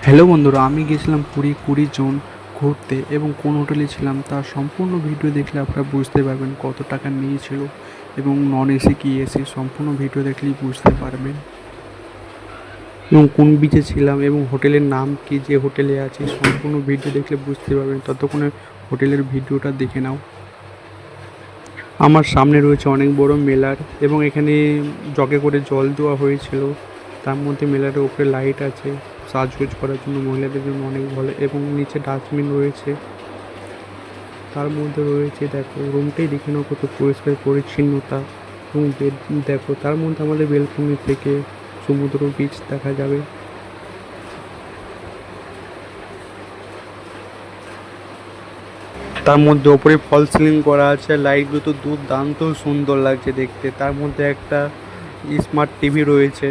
Hello বন্ধুরা, আমি গেছিলাম পুরী 20 জন ঘুরতে এবং কোন হোটেলে ছিলাম তার সম্পূর্ণ ভিডিও দেখলে আপনারা বুঝতে পারবেন কত টাকা নিয়েছিল এবং নন এসি কি এসি সম্পূর্ণ ভিডিও দেখলেই বুঝতে পারবেন এবং কোন বিচে ছিলাম এবং হোটেলের নাম কি, যে হোটেলে আছি সম্পূর্ণ ভিডিও দেখলে বুঝতে পারবেন। ততক্ষণে হোটেলের ভিডিওটা দেখে নাও। আমার সামনে রয়েছে অনেক বড় মেলার এবং এখানে জগে করে জল দেওয়া হয়েছিল। তার মধ্যে মেলার উপরে লাইট আছে, সাজগোজ করার জন্য মহিলাদের জন্য অনেক ভালো এবং নিচে ডাস্টবিন রয়েছে। তার মধ্যে রয়েছে, দেখো রুমটাই দেখে নাও কত পরিষ্কার পরিচ্ছন্নতা এবং বেড দেখো। তার মধ্যে আমাদের বেলকনি থেকে সমুদ্র বিচ দেখা যাবে। তার মধ্যে ওপরে ফল সিলিং করা আছে, লাইটগুলো তো দুর্দান্ত সুন্দর লাগছে দেখতে। তার মধ্যে একটা স্মার্ট টিভি রয়েছে।